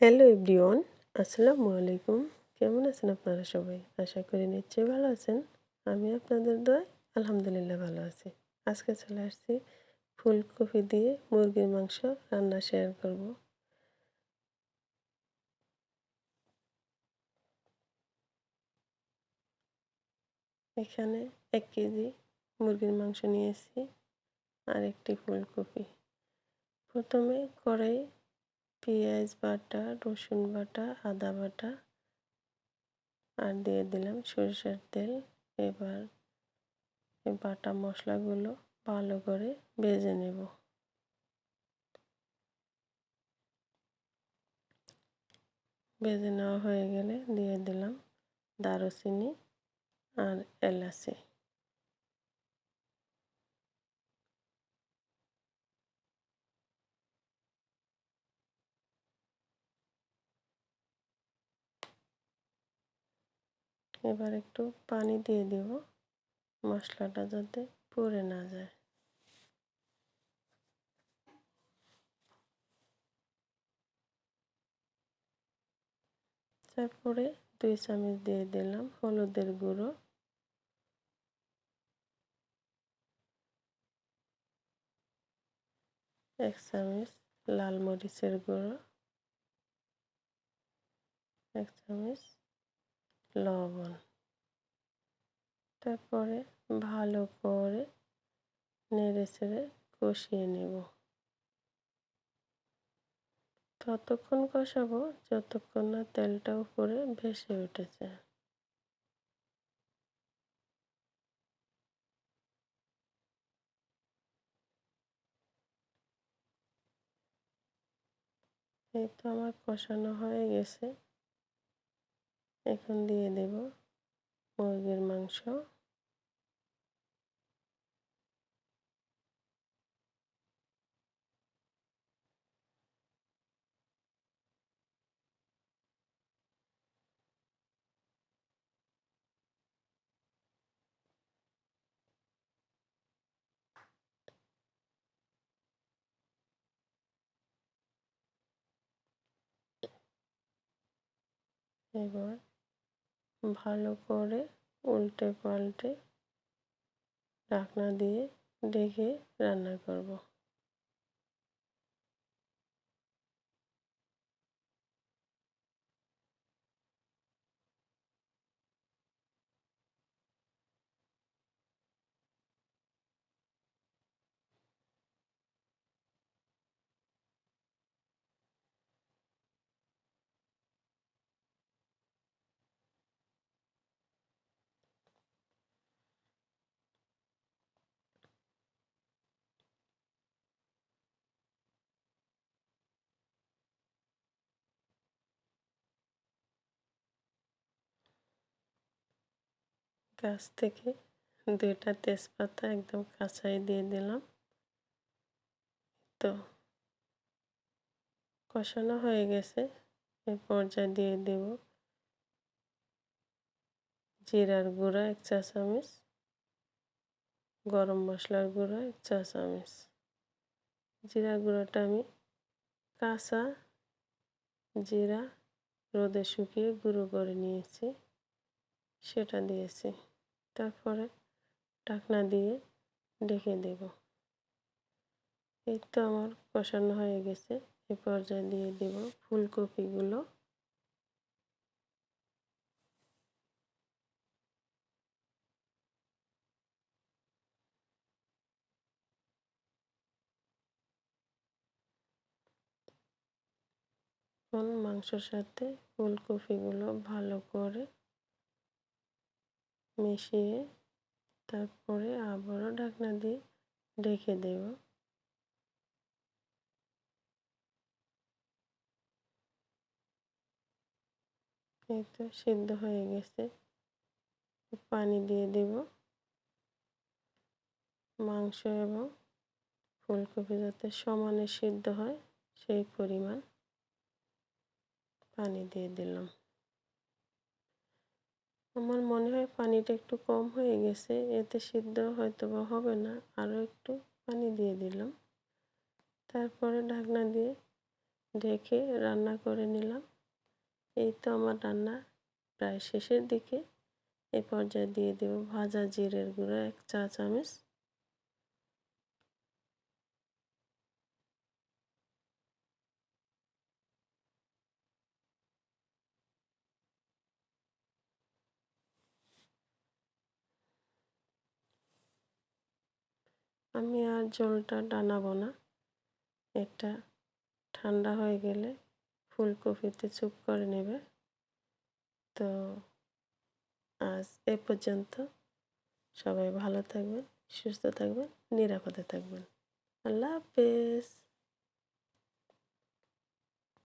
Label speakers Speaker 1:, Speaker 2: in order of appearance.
Speaker 1: Hello everyone, আসসালামু আলাইকুম। কেমন আছেন আপনারা সবাই? আশা করি নিশ্চয়ই ভালো আছেন। আমি আপনাদের দোয়ায় আলহামদুলিল্লাহ ভালো আছি। আজকে চলে আসছি ফুলকপি দিয়ে মুরগির মাংস রান্না শেয়ার করব। এখানে 1 কেজি মুরগির মাংস নিয়েছি আর একটি ফুলকপি। প্রথমে কড়াই পেঁয়াজ বাটা, রসুন বাটা, আদা বাটা আর দিয়ে দিলাম সরিষার তেল। এবার এই বাটা মশলাগুলো ভালো করে ভেজে নেব। ভেজে নেওয়া হয়ে গেলে দিয়ে দিলাম দারুচিনি আর এলাচি। এবার একটু পানি দিয়ে দেব মশলাটা যাতে পুড়ে না যায়। তারপরে 2 চামচ দিয়ে দিলাম হলুদের গুঁড়ো, 1 চামচ লাল মরিচের গুঁড়ো, 1 চামচ লবণ। তারপরে ভালো করে নেড়েচেড়ে কষিয়ে নেব। ততক্ষণ কষাবো যতক্ষণ না তেলটা উপরে ভেসে উঠেছে। এই তো আমার কষানো হয়ে গেছে। এখন দিয়ে দেব মুরগির মাংস। এবার ভালো করে উল্টে পাল্টে ঢাকনা দিয়ে ঢেকে রান্না করব। গাছ থেকে 2টা তেজপাতা একদম কাঁচাই দিয়ে দিলাম। তো কষানো হয়ে গেছে। এই পর্যায়ে দিয়ে দেব জিরার গুঁড়া 1 চা চামচ, গরম মশলার গুঁড়া 1 চা চামচ। জিরার গুঁড়াটা আমি কাঁচা জিরা রোদে শুকিয়ে গুঁড়ো করে নিয়েছি, সেটা দিয়েছি। তারপরে ঢাকনা দিয়ে ঢেকে দেব। এই তো আমার কষানো হয়ে গেছে। এ পর্যায়ে দিয়ে দেব ফুলকপিগুলো। এখন মাংসর সাথে ফুলকপিগুলো ভালো করে মিশিয়ে তারপরে আবারও ঢাকনা দিয়ে ঢেকে দেব। এই তো সিদ্ধ হয়ে গেছে। পানি দিয়ে দেব। মাংস এবং ফুলকপি যাতে সমানে সিদ্ধ হয় সেই পরিমাণ পানি দিয়ে দিলাম। আমার মনে হয় পানিটা একটু কম হয়ে গেছে, এতে সিদ্ধ হয়তো বা হবে না, আরও একটু পানি দিয়ে দিলাম। তারপরে ঢাকনা দিয়ে ঢেকে রান্না করে নিলাম। এই তো আমার রান্না প্রায় শেষের দিকে। এ পর্যায়ে দিয়ে দেব ভাজা জিরের গুঁড়ো 1 চা চামচ। আমি আর ঝোলটা টানাবো না। এটা ঠান্ডা হয়ে গেলে ফুলকপিতে চুপ করে নেবে। তো আজ এ পর্যন্ত। সবাই ভালো থাকবেন, সুস্থ থাকবেন, নিরাপদে থাকবেন। আল্লাহ হাফেজ।